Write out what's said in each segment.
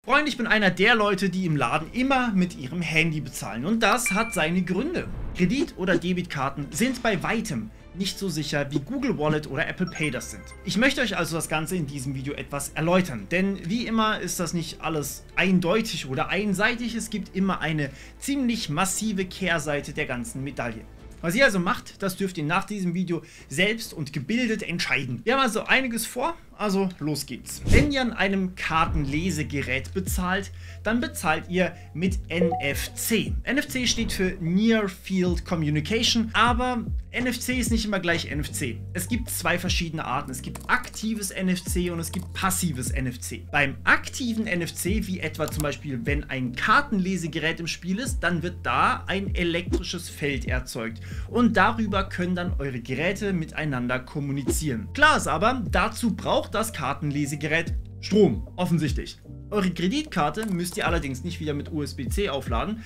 Freunde, ich bin einer der Leute, die im Laden immer mit ihrem Handy bezahlen. Und das hat seine Gründe. Kredit- oder Debitkarten sind bei weitem nicht so sicher wie Google Wallet oder Apple Pay das sind. Ich möchte euch also das Ganze in diesem Video etwas erläutern, denn wie immer ist das nicht alles eindeutig oder einseitig, es gibt immer eine ziemlich massive Kehrseite der ganzen Medaille. Was ihr also macht, das dürft ihr nach diesem Video selbst und gebildet entscheiden. Wir haben also einiges vor, also los geht's. Wenn ihr an einem Kartenlesegerät bezahlt, dann bezahlt ihr mit NFC. NFC steht für Near Field Communication, aber NFC ist nicht immer gleich NFC. Es gibt zwei verschiedene Arten. Es gibt aktives NFC und es gibt passives NFC. Beim aktiven NFC, wie etwa zum Beispiel, wenn ein Kartenlesegerät im Spiel ist, dann wird da ein elektrisches Feld erzeugt. Und darüber können dann eure Geräte miteinander kommunizieren. Klar ist aber, dazu braucht das Kartenlesegerät Strom, offensichtlich. Eure Kreditkarte müsst ihr allerdings nicht wieder mit USB-C aufladen,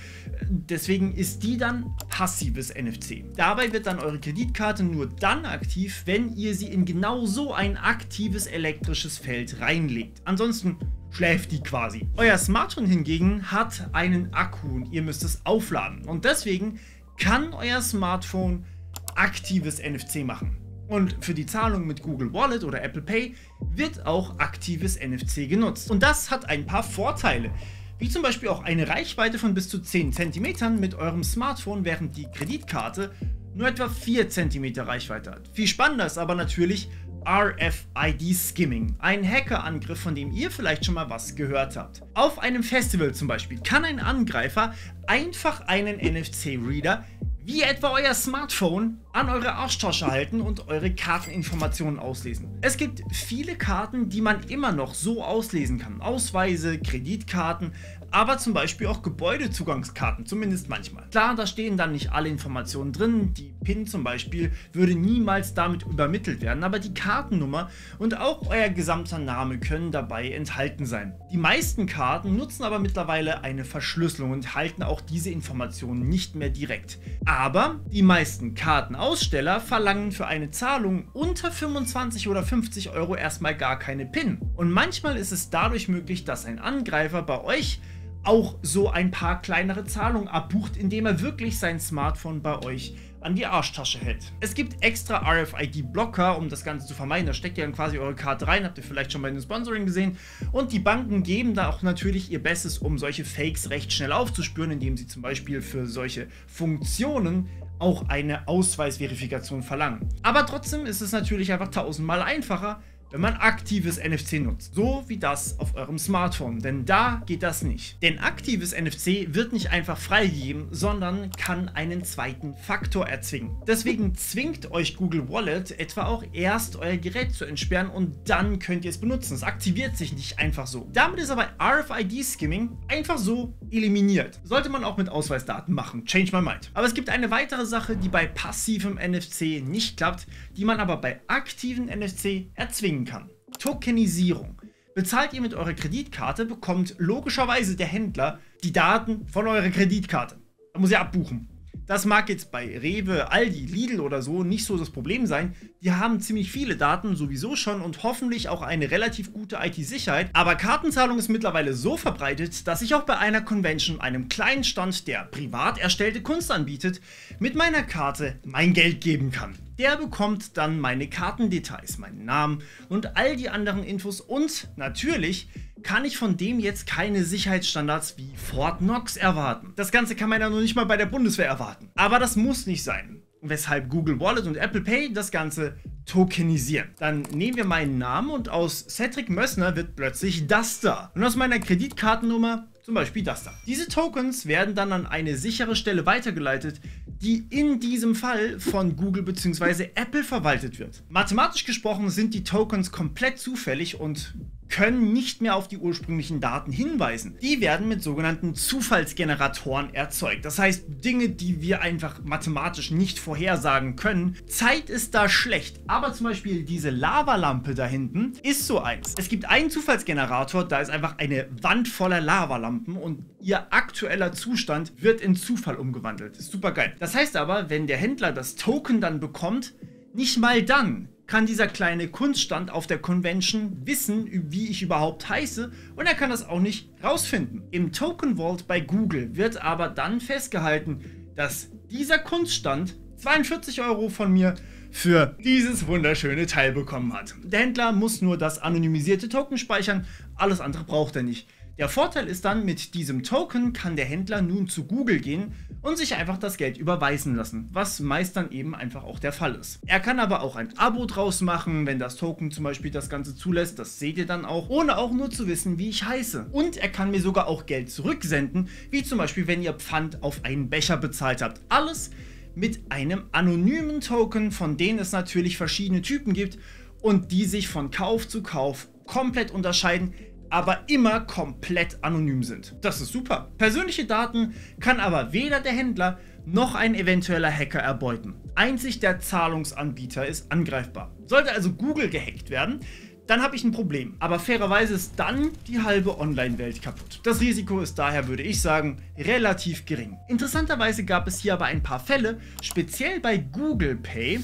deswegen ist die dann passives NFC. Dabei wird dann eure Kreditkarte nur dann aktiv, wenn ihr sie in genau so ein aktives elektrisches Feld reinlegt. Ansonsten schläft die quasi. Euer Smartphone hingegen hat einen Akku und ihr müsst es aufladen. Und deswegen kann euer Smartphone aktives NFC machen. Und für die Zahlung mit Google Wallet oder Apple Pay wird auch aktives NFC genutzt. Und das hat ein paar Vorteile, wie zum Beispiel auch eine Reichweite von bis zu 10 cm mit eurem Smartphone, während die Kreditkarte nur etwa 4 cm Reichweite hat. Viel spannender ist aber natürlich RFID-Skimming, ein Hackerangriff, von dem ihr vielleicht schon mal was gehört habt. Auf einem Festival zum Beispiel kann ein Angreifer einfach einen NFC-Reader wie etwa euer Smartphone an eure Arschtasche halten und eure Karteninformationen auslesen. Es gibt viele Karten, die man immer noch so auslesen kann. Ausweise, Kreditkarten, aber zum Beispiel auch Gebäudezugangskarten, zumindest manchmal. Klar, da stehen dann nicht alle Informationen drin. Die PIN zum Beispiel würde niemals damit übermittelt werden, aber die Kartennummer und auch euer gesamter Name können dabei enthalten sein. Die meisten Karten nutzen aber mittlerweile eine Verschlüsselung und halten auch diese Informationen nicht mehr direkt. Aber die meisten Kartenaussteller verlangen für eine Zahlung unter 25 oder 50 Euro erstmal gar keine PIN. Und manchmal ist es dadurch möglich, dass ein Angreifer bei euch auch so ein paar kleinere Zahlungen abbucht, indem er wirklich sein Smartphone bei euch an die Arschtasche hält. Es gibt extra RFID-Blocker, um das Ganze zu vermeiden. Da steckt ihr dann quasi eure Karte rein, habt ihr vielleicht schon bei den Sponsoring gesehen. Und die Banken geben da auch natürlich ihr Bestes, um solche Fakes recht schnell aufzuspüren, indem sie zum Beispiel für solche Funktionen auch eine Ausweisverifikation verlangen. Aber trotzdem ist es natürlich einfach tausendmal einfacher, wenn man aktives NFC nutzt, so wie das auf eurem Smartphone, denn da geht das nicht. Denn aktives NFC wird nicht einfach freigegeben, sondern kann einen zweiten Faktor erzwingen. Deswegen zwingt euch Google Wallet etwa auch erst euer Gerät zu entsperren und dann könnt ihr es benutzen. Es aktiviert sich nicht einfach so. Damit ist aber RFID-Skimming einfach so eliminiert. Sollte man auch mit Ausweisdaten machen, change my mind. Aber es gibt eine weitere Sache, die bei passivem NFC nicht klappt, die man aber bei aktivem NFC erzwingen kann. Tokenisierung. Bezahlt ihr mit eurer Kreditkarte, bekommt logischerweise der Händler die Daten von eurer Kreditkarte. Da muss er abbuchen. Das mag jetzt bei Rewe, Aldi, Lidl oder so nicht so das Problem sein. Die haben ziemlich viele Daten sowieso schon und hoffentlich auch eine relativ gute IT-Sicherheit. Aber Kartenzahlung ist mittlerweile so verbreitet, dass ich auch bei einer Convention, einem kleinen Stand, der privat erstellte Kunst anbietet, mit meiner Karte mein Geld geben kann. Der bekommt dann meine Kartendetails, meinen Namen und all die anderen Infos und natürlich kann ich von dem jetzt keine Sicherheitsstandards wie Fort Knox erwarten. Das Ganze kann man ja noch nicht mal bei der Bundeswehr erwarten. Aber das muss nicht sein. Weshalb Google Wallet und Apple Pay das Ganze tokenisieren. Dann nehmen wir meinen Namen und aus Cedric Mössner wird plötzlich das da. Und aus meiner Kreditkartennummer zum Beispiel das da. Diese Tokens werden dann an eine sichere Stelle weitergeleitet, die in diesem Fall von Google bzw. Apple verwaltet wird. Mathematisch gesprochen sind die Tokens komplett zufällig und können nicht mehr auf die ursprünglichen Daten hinweisen. Die werden mit sogenannten Zufallsgeneratoren erzeugt. Das heißt, Dinge, die wir einfach mathematisch nicht vorhersagen können. Zeit ist da schlecht, aber zum Beispiel diese Lavalampe da hinten ist so eins. Es gibt einen Zufallsgenerator, da ist einfach eine Wand voller Lavalampen und ihr aktueller Zustand wird in Zufall umgewandelt. Ist super geil. Das heißt aber, wenn der Händler das Token dann bekommt, nicht mal dann kann dieser kleine Kunststand auf der Convention wissen, wie ich überhaupt heiße, und er kann das auch nicht rausfinden. Im Token Vault bei Google wird aber dann festgehalten, dass dieser Kunststand 42 € von mir für dieses wunderschöne Teil bekommen hat. Der Händler muss nur das anonymisierte Token speichern, alles andere braucht er nicht. Der Vorteil ist dann, mit diesem Token kann der Händler nun zu Google gehen und sich einfach das Geld überweisen lassen, was meist dann eben einfach auch der Fall ist. Er kann aber auch ein Abo draus machen, wenn das Token zum Beispiel das Ganze zulässt, das seht ihr dann auch, ohne auch nur zu wissen, wie ich heiße. Und er kann mir sogar auch Geld zurücksenden, wie zum Beispiel, wenn ihr Pfand auf einen Becher bezahlt habt. Alles mit einem anonymen Token, von denen es natürlich verschiedene Typen gibt und die sich von Kauf zu Kauf komplett unterscheiden, aber immer komplett anonym sind. Das ist super. Persönliche Daten kann aber weder der Händler noch ein eventueller Hacker erbeuten. Einzig der Zahlungsanbieter ist angreifbar. Sollte also Google gehackt werden, dann habe ich ein Problem. Aber fairerweise ist dann die halbe Online-Welt kaputt. Das Risiko ist daher, würde ich sagen, relativ gering. Interessanterweise gab es hier aber ein paar Fälle, speziell bei Google Pay,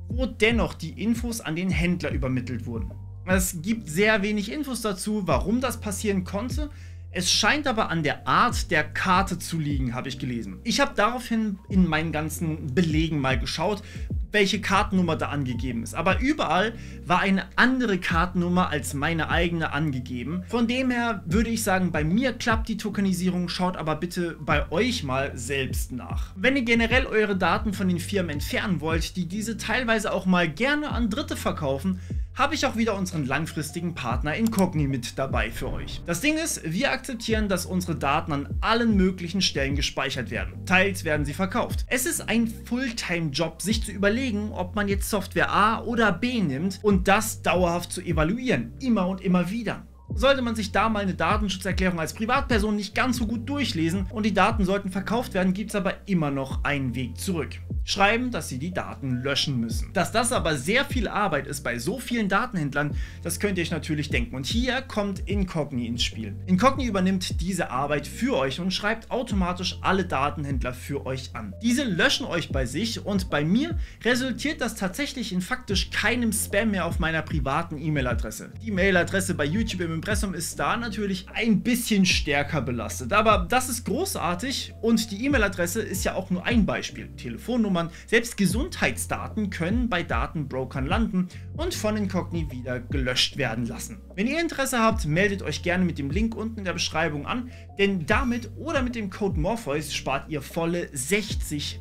wo dennoch die Infos an den Händler übermittelt wurden. Es gibt sehr wenig Infos dazu, warum das passieren konnte. Es scheint aber an der Art der Karte zu liegen, habe ich gelesen. Ich habe daraufhin in meinen ganzen Belegen mal geschaut, welche Kartennummer da angegeben ist. Aber überall war eine andere Kartennummer als meine eigene angegeben. Von dem her würde ich sagen, bei mir klappt die Tokenisierung, schaut aber bitte bei euch mal selbst nach. Wenn ihr generell eure Daten von den Firmen entfernen wollt, die diese teilweise auch mal gerne an Dritte verkaufen, habe ich auch wieder unseren langfristigen Partner Incogni mit dabei für euch. Das Ding ist, wir akzeptieren, dass unsere Daten an allen möglichen Stellen gespeichert werden. Teils werden sie verkauft. Es ist ein Fulltime-Job, sich zu überlegen, ob man jetzt Software A oder B nimmt und das dauerhaft zu evaluieren. Immer und immer wieder. Sollte man sich da mal eine Datenschutzerklärung als Privatperson nicht ganz so gut durchlesen und die Daten sollten verkauft werden, gibt es aber immer noch einen Weg zurück. Schreiben, dass sie die Daten löschen müssen. Dass das aber sehr viel Arbeit ist bei so vielen Datenhändlern, das könnt ihr euch natürlich denken. Und hier kommt Incogni ins Spiel. Incogni übernimmt diese Arbeit für euch und schreibt automatisch alle Datenhändler für euch an. Diese löschen euch bei sich und bei mir resultiert das tatsächlich in faktisch keinem Spam mehr auf meiner privaten E-Mail-Adresse. Die Mailadresse bei YouTube im Impressum ist da natürlich ein bisschen stärker belastet, aber das ist großartig und die E-Mail-Adresse ist ja auch nur ein Beispiel. Telefonnummern, selbst Gesundheitsdaten können bei Datenbrokern landen und von Incogni wieder gelöscht werden lassen. Wenn ihr Interesse habt, meldet euch gerne mit dem Link unten in der Beschreibung an, denn damit oder mit dem Code Morpheus spart ihr volle 60%.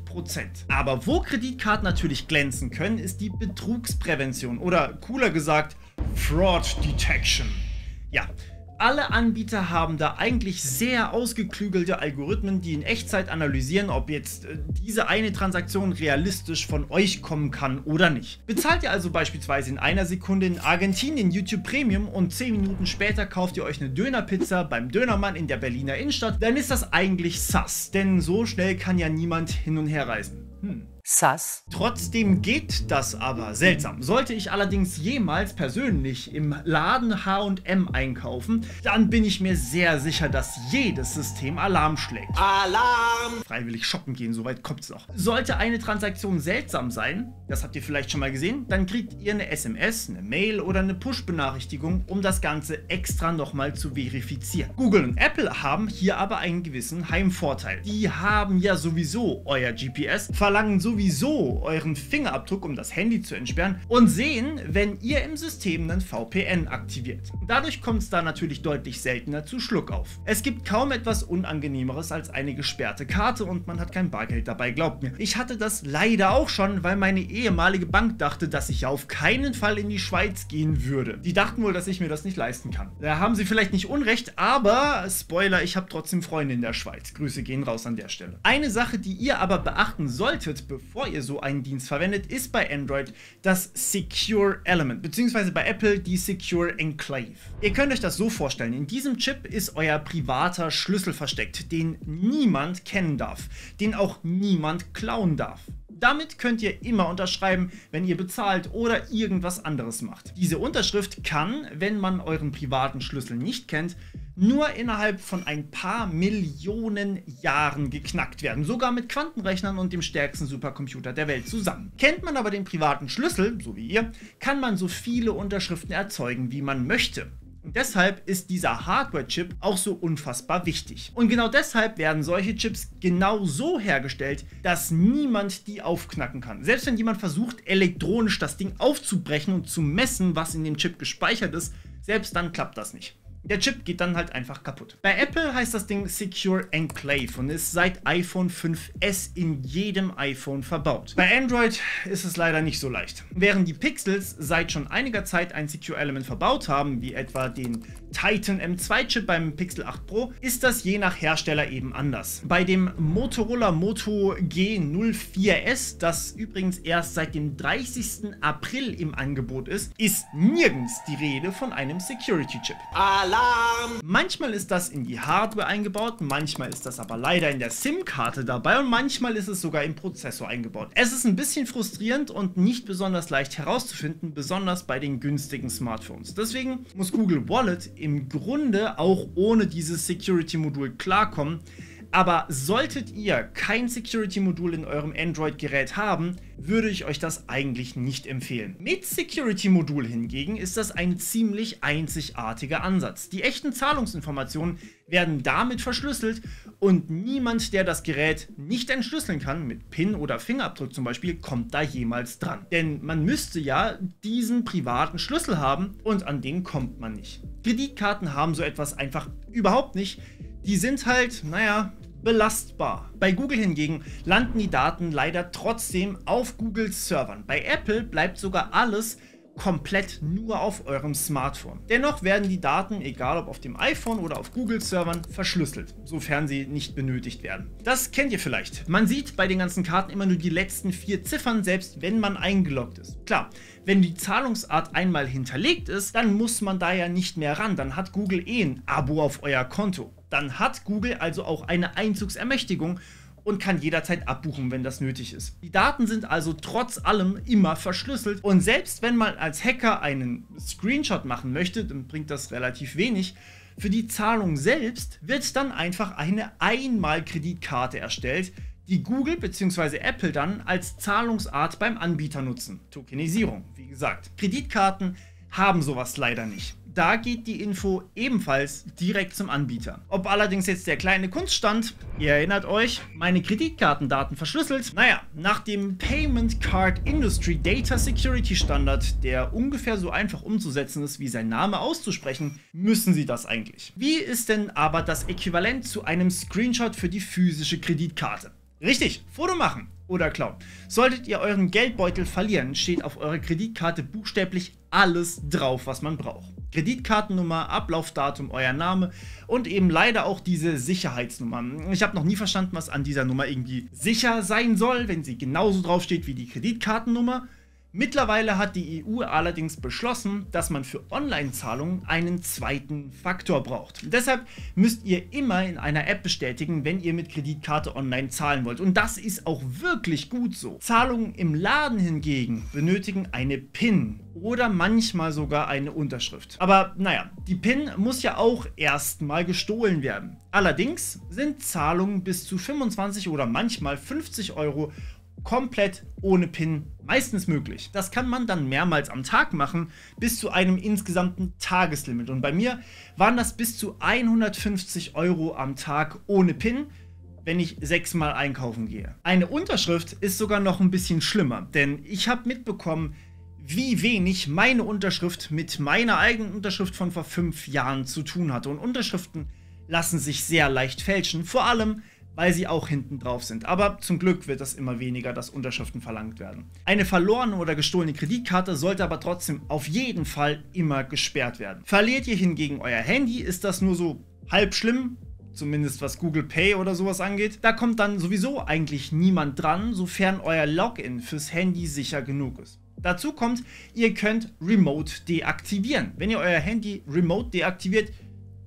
Aber wo Kreditkarten natürlich glänzen können, ist die Betrugsprävention oder cooler gesagt Fraud Detection. Ja, alle Anbieter haben da eigentlich sehr ausgeklügelte Algorithmen, die in Echtzeit analysieren, ob jetzt diese eine Transaktion realistisch von euch kommen kann oder nicht. Bezahlt ihr also beispielsweise in einer Sekunde in Argentinien YouTube Premium und 10 Minuten später kauft ihr euch eine Dönerpizza beim Dönermann in der Berliner Innenstadt, dann ist das eigentlich sus, denn so schnell kann ja niemand hin und her reisen. Sass. Trotzdem geht das aber seltsam. Sollte ich allerdings jemals persönlich im Laden H&M einkaufen, dann bin ich mir sehr sicher, dass jedes System Alarm schlägt. Alarm! Freiwillig shoppen gehen, soweit kommt es noch. Sollte eine Transaktion seltsam sein, das habt ihr vielleicht schon mal gesehen, dann kriegt ihr eine SMS, eine Mail oder eine Push-Benachrichtigung, um das Ganze extra nochmal zu verifizieren. Google und Apple haben hier aber einen gewissen Heimvorteil. Die haben ja sowieso euer GPS, verlangen sowieso euren Fingerabdruck, um das Handy zu entsperren und sehen, wenn ihr im System einen VPN aktiviert. Dadurch kommt es da natürlich deutlich seltener zu Schluckauf. Es gibt kaum etwas Unangenehmeres als eine gesperrte Karte und man hat kein Bargeld dabei, glaubt mir. Ich hatte das leider auch schon, weil meine ehemalige Bank dachte, dass ich auf keinen Fall in die Schweiz gehen würde. Die dachten wohl, dass ich mir das nicht leisten kann. Da haben sie vielleicht nicht unrecht, aber Spoiler, ich habe trotzdem Freunde in der Schweiz. Grüße gehen raus an der Stelle. Eine Sache, die ihr aber beachten solltet, bevor ihr so einen Dienst verwendet, ist bei Android das Secure Element, beziehungsweise bei Apple die Secure Enclave. Ihr könnt euch das so vorstellen, in diesem Chip ist euer privater Schlüssel versteckt, den niemand kennen darf, den auch niemand klauen darf. Damit könnt ihr immer unterschreiben, wenn ihr bezahlt oder irgendwas anderes macht. Diese Unterschrift kann, wenn man euren privaten Schlüssel nicht kennt, nur innerhalb von ein paar Millionen Jahren geknackt werden, sogar mit Quantenrechnern und dem stärksten Supercomputer der Welt zusammen. Kennt man aber den privaten Schlüssel, so wie ihr, kann man so viele Unterschriften erzeugen, wie man möchte. Und deshalb ist dieser Hardware-Chip auch so unfassbar wichtig. Und genau deshalb werden solche Chips genau so hergestellt, dass niemand die aufknacken kann. Selbst wenn jemand versucht, elektronisch das Ding aufzubrechen und zu messen, was in dem Chip gespeichert ist, selbst dann klappt das nicht. Der Chip geht dann halt einfach kaputt. Bei Apple heißt das Ding Secure Enclave und ist seit iPhone 5S in jedem iPhone verbaut. Bei Android ist es leider nicht so leicht. Während die Pixels seit schon einiger Zeit ein Secure Element verbaut haben, wie etwa den Titan M2 Chip beim Pixel 8 Pro, ist das je nach Hersteller eben anders. Bei dem Motorola Moto G04S, das übrigens erst seit dem 30. April im Angebot ist nirgends die Rede von einem Security Chip. Alarm! Manchmal ist das in die Hardware eingebaut, manchmal ist das aber leider in der SIM-Karte dabei und manchmal ist es sogar im Prozessor eingebaut. Es ist ein bisschen frustrierend und nicht besonders leicht herauszufinden, besonders bei den günstigen Smartphones. Deswegen muss Google Wallet im Grunde auch ohne dieses Security-Modul klarkommen. Aber solltet ihr kein Security-Modul in eurem Android-Gerät haben, würde ich euch das eigentlich nicht empfehlen. Mit Security-Modul hingegen ist das ein ziemlich einzigartiger Ansatz. Die echten Zahlungsinformationen werden damit verschlüsselt und niemand, der das Gerät nicht entschlüsseln kann, mit PIN oder Fingerabdruck zum Beispiel, kommt da jemals dran. Denn man müsste ja diesen privaten Schlüssel haben und an den kommt man nicht. Kreditkarten haben so etwas einfach überhaupt nicht. Die sind halt, naja, belastbar. Bei Google hingegen landen die Daten leider trotzdem auf Googles Servern. Bei Apple bleibt sogar alles komplett nur auf eurem Smartphone. Dennoch werden die Daten, egal ob auf dem iPhone oder auf Google-Servern, verschlüsselt, sofern sie nicht benötigt werden. Das kennt ihr vielleicht. Man sieht bei den ganzen Karten immer nur die letzten 4 Ziffern, selbst wenn man eingeloggt ist. Klar, wenn die Zahlungsart einmal hinterlegt ist, dann muss man da ja nicht mehr ran. Dann hat Google ein Abo auf euer Konto. Dann hat Google also auch eine Einzugsermächtigung und kann jederzeit abbuchen, wenn das nötig ist. Die Daten sind also trotz allem immer verschlüsselt und selbst wenn man als Hacker einen Screenshot machen möchte, dann bringt das relativ wenig. Für die Zahlung selbst wird dann einfach eine Einmalkreditkarte erstellt, die Google bzw. Apple dann als Zahlungsart beim Anbieter nutzen. Tokenisierung, wie gesagt. Kreditkarten haben sowas leider nicht. Da geht die Info ebenfalls direkt zum Anbieter. Ob allerdings jetzt der kleine Kunststand, ihr erinnert euch, meine Kreditkartendaten verschlüsselt? Naja, nach dem Payment Card Industry Data Security Standard, der ungefähr so einfach umzusetzen ist, wie sein Name auszusprechen, müssen sie das eigentlich. Wie ist denn aber das Äquivalent zu einem Screenshot für die physische Kreditkarte? Richtig, Foto machen oder klauen. Solltet ihr euren Geldbeutel verlieren, steht auf eurer Kreditkarte buchstäblich alles drauf, was man braucht. Kreditkartennummer, Ablaufdatum, euer Name und eben leider auch diese Sicherheitsnummer. Ich habe noch nie verstanden, was an dieser Nummer irgendwie sicher sein soll, wenn sie genauso drauf steht wie die Kreditkartennummer. Mittlerweile hat die EU allerdings beschlossen, dass man für Online-Zahlungen einen zweiten Faktor braucht. Deshalb müsst ihr immer in einer App bestätigen, wenn ihr mit Kreditkarte online zahlen wollt. Und das ist auch wirklich gut so. Zahlungen im Laden hingegen benötigen eine PIN oder manchmal sogar eine Unterschrift. Aber naja, die PIN muss ja auch erstmal gestohlen werden. Allerdings sind Zahlungen bis zu 25 oder manchmal 50 Euro komplett ohne PIN meistens möglich. Das kann man dann mehrmals am Tag machen, bis zu einem insgesamten Tageslimit. Und bei mir waren das bis zu 150 Euro am Tag ohne PIN, wenn ich 6-mal einkaufen gehe. Eine Unterschrift ist sogar noch ein bisschen schlimmer, denn ich habe mitbekommen, wie wenig meine Unterschrift mit meiner eigenen Unterschrift von vor 5 Jahren zu tun hatte. Und Unterschriften lassen sich sehr leicht fälschen, vor allem weil sie auch hinten drauf sind. Aber zum Glück wird das immer weniger, dass Unterschriften verlangt werden. Eine verlorene oder gestohlene Kreditkarte sollte aber trotzdem auf jeden Fall immer gesperrt werden. Verliert ihr hingegen euer Handy, ist das nur so halb schlimm, zumindest was Google Pay oder sowas angeht. Da kommt dann sowieso eigentlich niemand dran, sofern euer Login fürs Handy sicher genug ist. Dazu kommt, ihr könnt Remote deaktivieren. Wenn ihr euer Handy remote deaktiviert,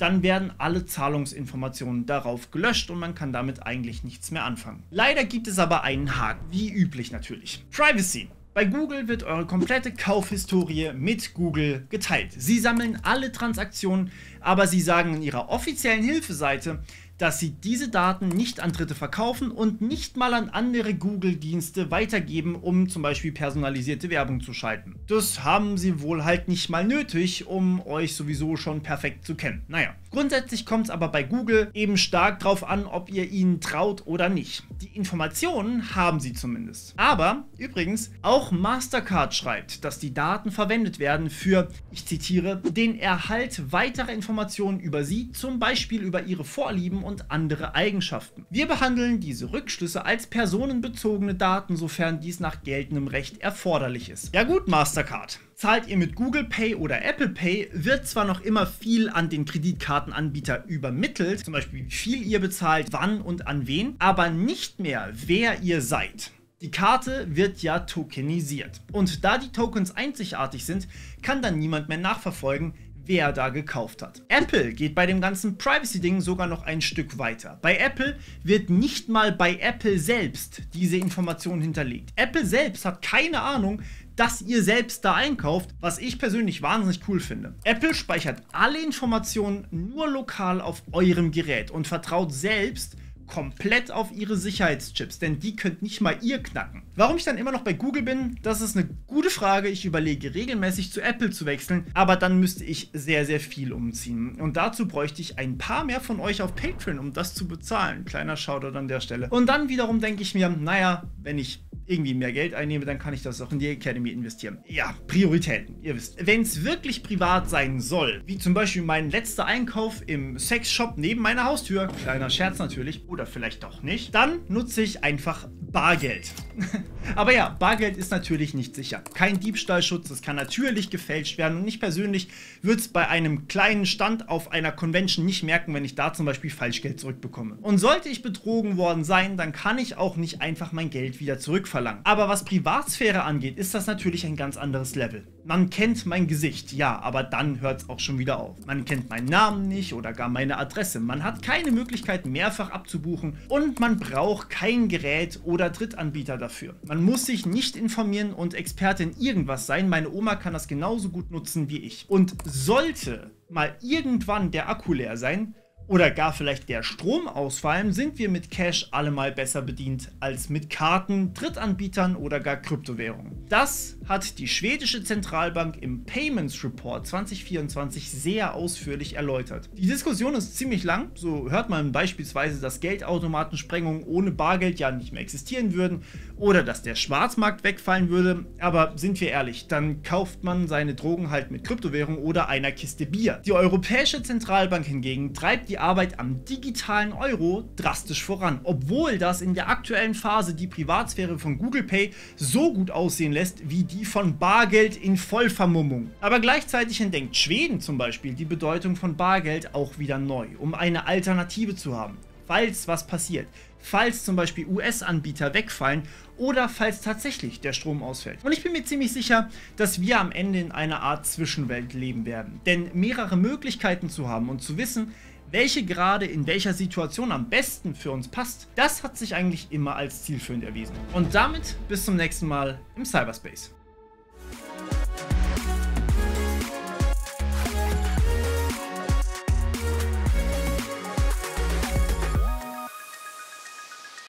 dann werden alle Zahlungsinformationen darauf gelöscht und man kann damit eigentlich nichts mehr anfangen. Leider gibt es aber einen Haken, wie üblich natürlich. Privacy. Bei Google wird eure komplette Kaufhistorie mit Google geteilt. Sie sammeln alle Transaktionen, aber sie sagen in ihrer offiziellen Hilfeseite, dass sie diese Daten nicht an Dritte verkaufen und nicht mal an andere Google-Dienste weitergeben, um zum Beispiel personalisierte Werbung zu schalten. Das haben sie wohl halt nicht mal nötig, um euch sowieso schon perfekt zu kennen. Naja, grundsätzlich kommt es aber bei Google eben stark drauf an, ob ihr ihnen traut oder nicht. Die Informationen haben sie zumindest. Aber übrigens, auch Mastercard schreibt, dass die Daten verwendet werden für, ich zitiere, den Erhalt weiterer Informationen über sie, zum Beispiel über ihre Vorlieben und andere Eigenschaften. Wir behandeln diese Rückschlüsse als personenbezogene Daten, sofern dies nach geltendem Recht erforderlich ist. Ja gut, Mastercard. Zahlt ihr mit Google Pay oder Apple Pay, wird zwar noch immer viel an den Kreditkartenanbieter übermittelt, zum Beispiel wie viel ihr bezahlt, wann und an wen, aber nicht mehr, wer ihr seid. Die Karte wird ja tokenisiert. Und da die Tokens einzigartig sind, kann dann niemand mehr nachverfolgen, wer da gekauft hat. Apple geht bei dem ganzen Privacy-Ding sogar noch ein Stück weiter. Bei Apple wird nicht mal bei Apple selbst diese Information hinterlegt. Apple selbst hat keine Ahnung, dass ihr selbst da einkauft, was ich persönlich wahnsinnig cool finde. Apple speichert alle Informationen nur lokal auf eurem Gerät und vertraut selbst komplett auf ihre Sicherheitschips, denn die könnt nicht mal ihr knacken. Warum ich dann immer noch bei Google bin, das ist eine gute Frage. Ich überlege regelmäßig zu Apple zu wechseln, aber dann müsste ich sehr, sehr viel umziehen. Und dazu bräuchte ich ein paar mehr von euch auf Patreon, um das zu bezahlen. Kleiner Shoutout an der Stelle. Und dann wiederum denke ich mir, naja, wenn ich irgendwie mehr Geld einnehme, dann kann ich das auch in die Academy investieren. Ja, Prioritäten, ihr wisst. Wenn es wirklich privat sein soll, wie zum Beispiel mein letzter Einkauf im Sexshop neben meiner Haustür, kleiner Scherz natürlich, oder vielleicht doch nicht, dann nutze ich einfach Bargeld. Aber ja, Bargeld ist natürlich nicht sicher. Kein Diebstahlschutz, es kann natürlich gefälscht werden und ich persönlich würde es bei einem kleinen Stand auf einer Convention nicht merken, wenn ich da zum Beispiel Falschgeld zurückbekomme. Und sollte ich betrogen worden sein, dann kann ich auch nicht einfach mein Geld wieder zurückverlangen. Aber was Privatsphäre angeht, ist das natürlich ein ganz anderes Level. Man kennt mein Gesicht, ja, aber dann hört es auch schon wieder auf. Man kennt meinen Namen nicht oder gar meine Adresse. Man hat keine Möglichkeit, mehrfach abzubuchen und man braucht kein Gerät oder Drittanbieter dafür. Man muss sich nicht informieren und Experte in irgendwas sein. Meine Oma kann das genauso gut nutzen wie ich. Und sollte mal irgendwann der Akku leer sein, oder gar vielleicht der Strom ausfallen, sind wir mit Cash allemal besser bedient als mit Karten, Drittanbietern oder gar Kryptowährungen. Das hat die schwedische Zentralbank im Payments Report 2024 sehr ausführlich erläutert. Die Diskussion ist ziemlich lang, so hört man beispielsweise, dass Geldautomatensprengungen ohne Bargeld ja nicht mehr existieren würden oder dass der Schwarzmarkt wegfallen würde, aber sind wir ehrlich, dann kauft man seine Drogen halt mit Kryptowährung oder einer Kiste Bier. Die Europäische Zentralbank hingegen treibt die Arbeit am digitalen Euro drastisch voran, obwohl das in der aktuellen Phase die Privatsphäre von Google Pay so gut aussehen lässt wie die von Bargeld in Vollvermummung. Aber gleichzeitig entdeckt Schweden zum Beispiel die Bedeutung von Bargeld auch wieder neu, um eine Alternative zu haben, falls was passiert. Falls zum Beispiel US-Anbieter wegfallen oder falls tatsächlich der Strom ausfällt. Und ich bin mir ziemlich sicher, dass wir am Ende in einer Art Zwischenwelt leben werden. Denn mehrere Möglichkeiten zu haben und zu wissen, welche gerade in welcher Situation am besten für uns passt, das hat sich eigentlich immer als zielführend erwiesen. Und damit bis zum nächsten Mal im Cyberspace.